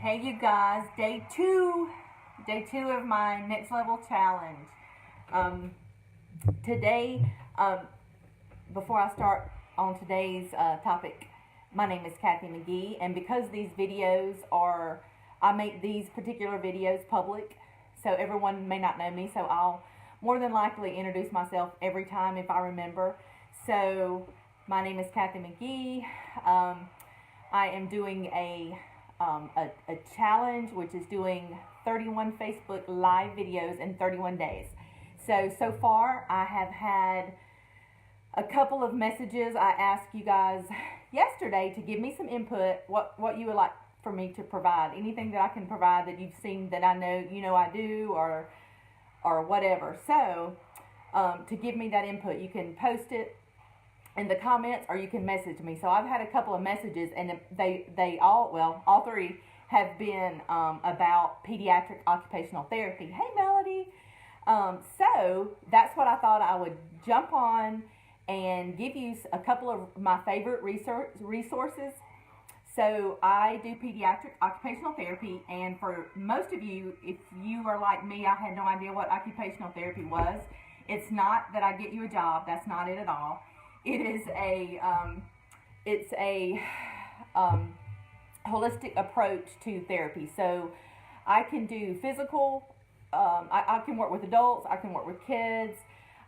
Hey you guys, day two of my next level challenge. Today, before I start on today's topic, my name is Kathy McGee, and because these videos are, I make these particular videos public, so everyone may not know me, so I'll more than likely introduce myself every time if I remember. So, my name is Kathy McGee. I am doing a challenge, which is doing 31 Facebook live videos in 31 days. So far, I have had a couple of messages. I asked you guys yesterday to give me some input, what you would like for me to provide. Anything that I can provide that you've seen that I know, I do, or whatever. So, to give me that input, you can post it in the comments or you can message me. So I've had a couple of messages, and all three have been about pediatric occupational therapy. Hey Melody. So that's what I thought I would jump on and give you a couple of my favorite resources. So I do pediatric occupational therapy, and for most of you, if you are like me, I had no idea what occupational therapy was. It's not that I get you a job. That's not it at all. It is a holistic approach to therapy. So I can do physical, I can work with adults, I can work with kids,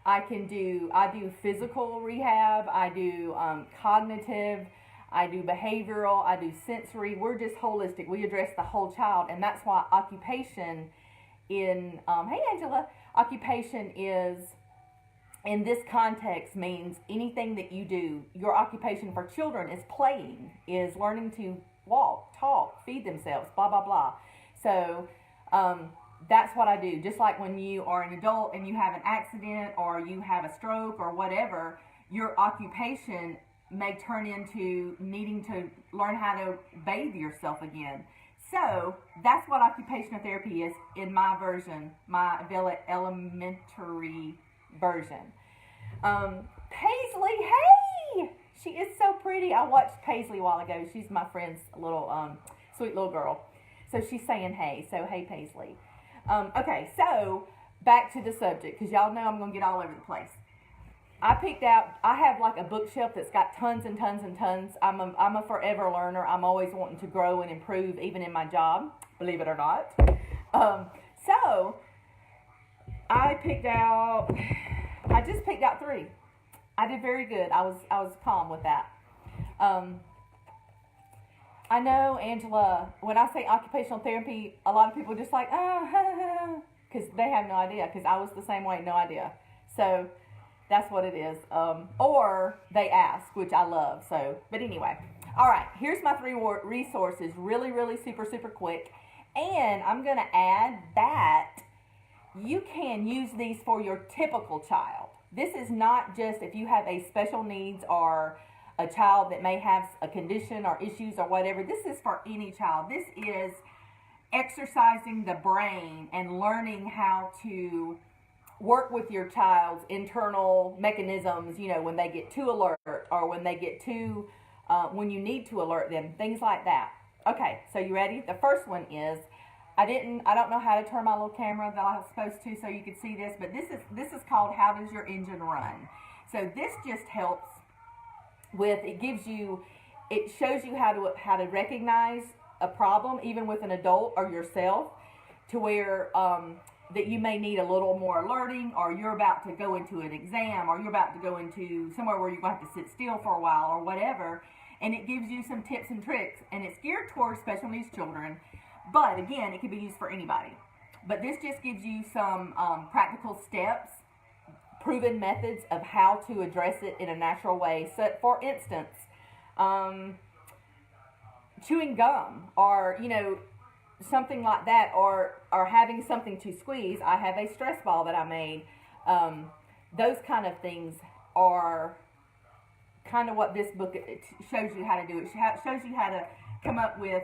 I do physical rehab, I do cognitive, I do behavioral, I do sensory. We're just holistic. We address the whole child, and that's why occupation hey Angela, occupation is, in this context, means anything that you do. Your occupation for children is playing, is learning to walk, talk, feed themselves, blah, blah, blah. So that's what I do. Just like when you are an adult and you have an accident or you have a stroke or whatever, your occupation may turn into needing to learn how to bathe yourself again. So that's what occupational therapy is in my version, my elementary version. Paisley, hey! She is so pretty. I watched Paisley a while ago. She's my friend's little, sweet little girl. So she's saying hey. So hey, Paisley. Okay, so back to the subject, because y'all know I'm going to get all over the place. I have like a bookshelf that's got tons and tons and tons. I'm a forever learner. I'm always wanting to grow and improve, even in my job, believe it or not. So I just picked out 3. I did very good. I was calm with that. I know, Angela, when I say occupational therapy, a lot of people just like, because they have no idea, because I was the same way, no idea. So that's what it is. Or they ask, which I love. So, but anyway. All right, here's my 3 resources, really, really super, super quick. And I'm going to add that you can use these for your typical child. This is not just if you have a special needs or a child that may have a condition or issues or whatever. This is for any child. This is exercising the brain and learning how to work with your child's internal mechanisms, when they get too alert or when they get too, when you need to alert them, things like that. Okay, so you ready? The first one is, I don't know how to turn my little camera that I was supposed to so you could see this, but this is called How Does Your Engine Run? So this just helps with, it shows you how to recognize a problem, even with an adult or yourself, to where that you may need a little more alerting, or you're about to go into an exam, or you're about to go into somewhere where you're going to have to sit still for a while or whatever, and it gives you some tips and tricks, and it's geared towards special needs children. But again, it can be used for anybody. But this just gives you some practical steps, proven methods of how to address it in a natural way. So, for instance, chewing gum, or something like that, or having something to squeeze. I have a stress ball that I made. Those kind of things are kind of what this book shows you how to do. It shows you how to come up with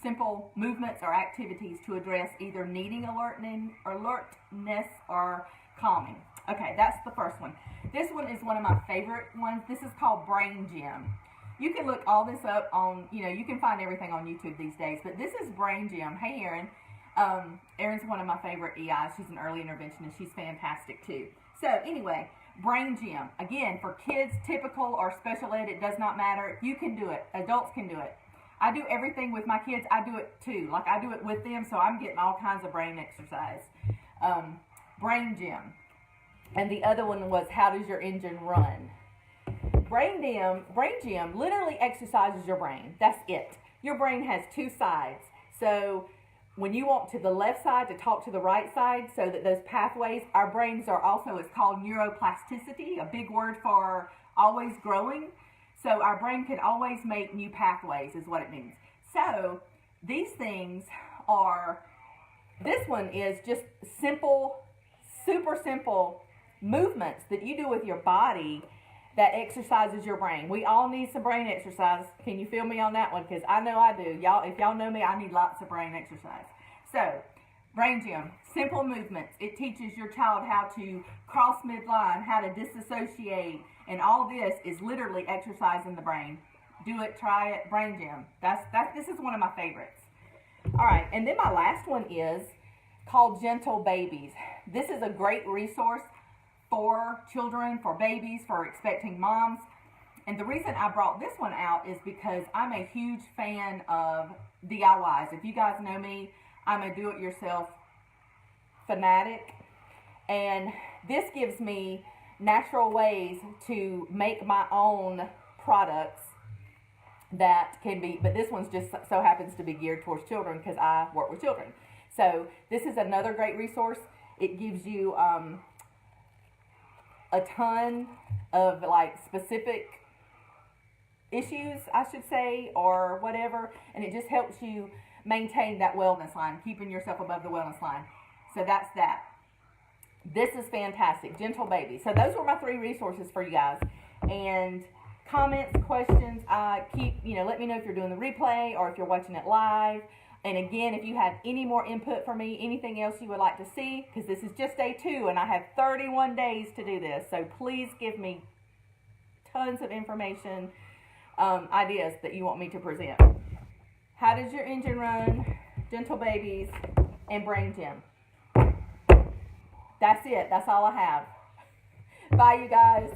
simple movements or activities to address either needing alertness or calming. Okay, that's the first one. This one is one of my favorite ones. This is called Brain Gym. You can look all this up on, you can find everything on YouTube these days. But this is Brain Gym. Hey, Erin. Erin's one of my favorite EIs. She's an early interventionist. She's fantastic too. So anyway, Brain Gym. Again, for kids, typical or special ed, it does not matter. You can do it. Adults can do it. I do everything with my kids. I do it too. Like, I do it with them, so I'm getting all kinds of brain exercise. Brain Gym. And the other one was, how does your engine run? Brain Gym literally exercises your brain. That's it. Your brain has two sides. So when you want to the left side to talk to the right side, so that those pathways, our brains are also, it's called neuroplasticity, a big word for always growing. So our brain can always make new pathways is what it means. So these things are, this one is just simple, super simple movements that you do with your body that exercises your brain. We all need some brain exercise. Can you feel me on that one? Because I know I do. Y'all, if y'all know me, I need lots of brain exercise. So, Brain Gym, simple movements. It teaches your child how to cross midline, how to disassociate, and all this is literally exercising the brain. Do it, try it, Brain Gym. This is one of my favorites. All right, and then my last one is called Gentle Babies. This is a great resource for children, for babies, for expecting moms. And the reason I brought this one out is because I'm a huge fan of DIYs. If you guys know me, I'm a do-it-yourself fanatic. And this gives me natural ways to make my own products that can be, but this one's just so happens to be geared towards children because I work with children. So this is another great resource. It gives you a ton of like specific issues, I should say, or whatever, and it just helps you maintain that wellness line, keeping yourself above the wellness line. So that's that. This is fantastic. Gentle Baby. So those were my 3 resources for you guys. And comments, questions, let me know if you're doing the replay or if you're watching it live. And again, if you have any more input for me, anything else you would like to see, because this is just day 2 and I have 31 days to do this. So please give me tons of information, ideas that you want me to present. How does your engine run? Gentle Babies and Brain Gym. That's it. That's all I have. Bye, you guys.